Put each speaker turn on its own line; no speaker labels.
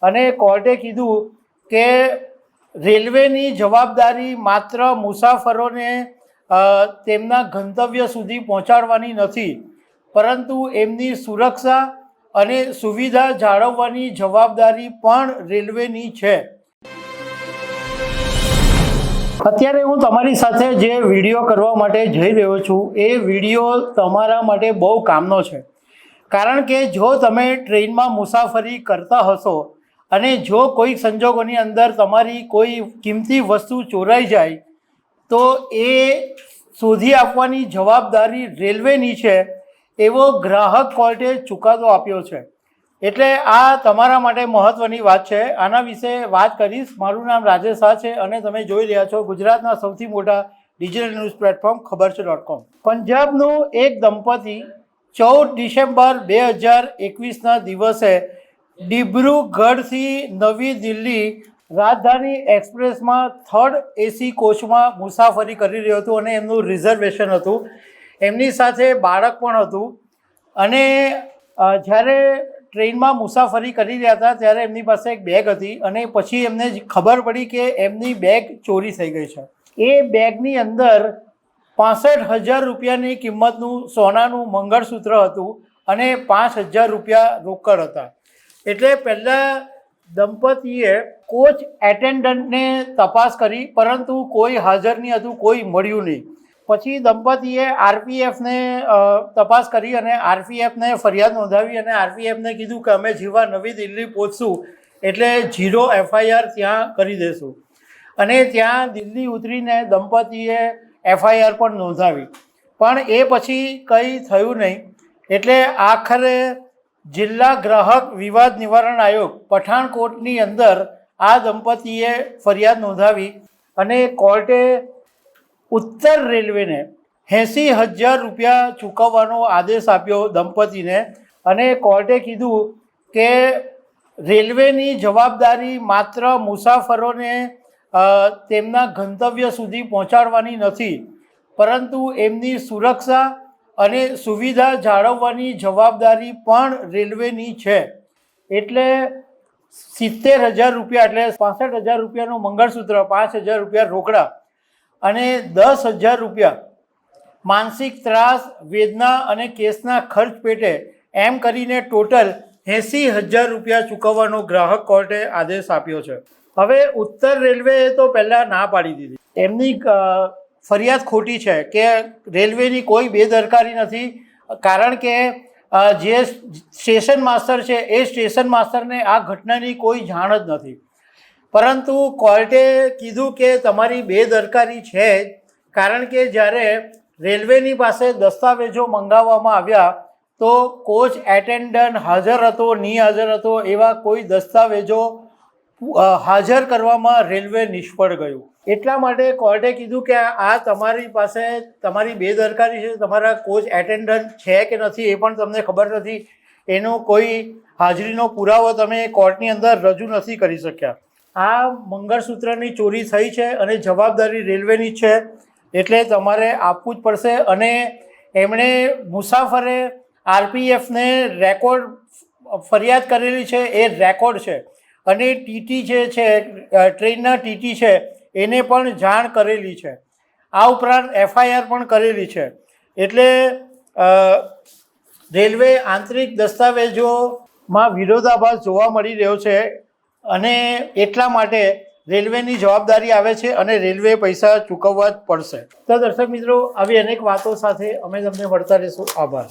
અને કોર્ટે કીધું કે રેલવેની જવાબદારી માત્ર મુસાફરોને તેમના ગંતવ્ય સુધી પહોંચાડવાની નથી, પરંતુ એમની સુરક્ષા અને સુવિધા જાળવવાની જવાબદારી પણ રેલવેની છે। અત્યારે હું તમારી સાથે જે વિડીયો કરવા માટે જઈ રહ્યો છું એ વિડીયો તમારા માટે બહુ કામનો છે, કારણ કે જો તમે ટ્રેનમાં મુસાફરી કરતા હશો અને જો કોઈ સંજોગોની અંદર તમારી કોઈ કિંમતી વસ્તુ ચોરાઈ જાય તો એ શોધી આપવાની જવાબદારી રેલવેની છે, એવો ગ્રાહક કોર્ટે ચુકાદો આપ્યો છે। એટલે આ તમારા માટે મહત્ત્વની વાત છે, આના વિશે વાત કરીશ। મારું નામ રાજેશ શાહ છે અને તમે જોઈ રહ્યા છો ગુજરાતના સૌથી મોટા ડિજિટલ ન્યૂઝ પ્લેટફોર્મ ખબરછે.com। પંજાબનું એક દંપતી 14 ડિસેમ્બર 2021ના દિવસે ડિબ્રુગઢથી નવી દિલ્હી રાજધાની એક્સપ્રેસમાં 3rd AC કોચમાં મુસાફરી કરી રહ્યું હતું અને એમનું રિઝર્વેશન હતું, એમની સાથે બાળક પણ હતું। અને જ્યારે ટ્રેનમાં મુસાફરી કરી રહ્યા હતા ત્યારે એમની પાસે એક બેગ હતી અને પછી એમને ખબર પડી કે એમની બેગ ચોરી થઈ ગઈ છે। એ બેગની અંદર 65,000 રૂપિયાની કિંમતનું સોનાનું મંગળસૂત્ર હતું અને 5,000 રૂપિયા રોકડ હતા। એટલે પહેલાં દંપતીએ કોચ એટેન્ડન્ટને તપાસ કરી, પરંતુ કોઈ હાજર નહીં હતું, કોઈ મળ્યું નહીં। પછી દંપતીએ RPFને તપાસ કરી અને RPFને ફરિયાદ નોંધાવી અને RPFને કીધું કે અમે જેવા નવી દિલ્હી પહોંચશું એટલે 0 FIR ત્યાં કરી દઈશું। અને ત્યાં દિલ્હી ઉતરીને દંપતીએ FIR પણ નોંધાવી, પણ એ પછી કંઈ થયું નહીં। એટલે આખરે જિલ્લા ગ્રાહક વિવાદ નિવારણ આયોગ પઠાણકોટની અંદર આ દંપતીએ ફરિયાદ નોંધાવી અને કોર્ટે ઉત્તર રેલવેને 80,000 રૂપિયા ચૂકવવાનો આદેશ આપ્યો દંપતીને। અને કોર્ટે કીધું કે રેલવેની જવાબદારી માત્ર મુસાફરોને તેમના ગંતવ્ય સુધી પહોંચાડવાની નથી, પરંતુ એમની સુરક્ષા અને સુવિધા જાળવવાની જવાબદારી પણ રેલવેની છે। એટલે 70,000 રૂપિયા એટલે 65,000 રૂપિયાનું મંગળસૂત્ર, 5,000 રૂપિયા રોકડા અને 10,000 રૂપિયા માનસિક ત્રાસ, વેદના અને કેસના ખર્ચ પેટે એમ કરીને ટોટલ 80,000 રૂપિયા ચૂકવવાનો ગ્રાહક કોર્ટે આદેશ આપ્યો છે। હવે ઉત્તર રેલવેએ તો પહેલાં ના પાડી દીધી, એમની ફરિયાદ ખોટી છે કે રેલવેની કોઈ બેદરકારી નથી, કારણ કે જે સ્ટેશન માસ્ટર છે એ સ્ટેશન માસ્ટરને આ ઘટનાની કોઈ જાણ જ નથી। પરંતુ કોર્ટે કીધું કે તમારી બેદરકારી છે જ, કારણ કે જ્યારે રેલવેની પાસે દસ્તાવેજો મંગાવવામાં આવ્યા તો કોચ એટેન્ડન્ટ હાજર હતો, નહીં હાજર હતો, એવા કોઈ દસ્તાવેજો હાજર કરવામાં રેલવે નિષ્ફળ ગયું। એટલા માટે કોર્ટે કીધું કે આ તમારી પાસે તમારી બેદરકારી છે, તમારા કોચ એટેન્ડન્ટ છે કે નથી એ પણ તમને ખબર નથી, એનો કોઈ હાજરીનો પુરાવો તમે કોર્ટની અંદર રજૂ નથી કરી શક્યા। આ મંગળસૂત્રની ચોરી થઈ છે અને જવાબદારી રેલવેની છે, એટલે તમારે આપવું જ પડશે। અને એમણે મુસાફરે RPFને રેકોર્ડ ફરિયાદ કરેલી છે, એ રેકોર્ડ છે, અને TT જે છે ટ્રેનના TT છે એને પણ જાણ કરેલી છે, આ ઉપરાંત FIR પણ કરેલી છે। એટલે રેલવે આંતરિક દસ્તાવેજોમાં વિરોધાભાસ જોવા મળી રહ્યો છે અને એટલા માટે રેલવેની જવાબદારી આવે છે અને રેલવે પૈસા ચૂકવવા જ પડશે। તો દર્શક મિત્રો, આવી અનેક વાતો સાથે અમે તમને મળતા રહીશું। આભાર।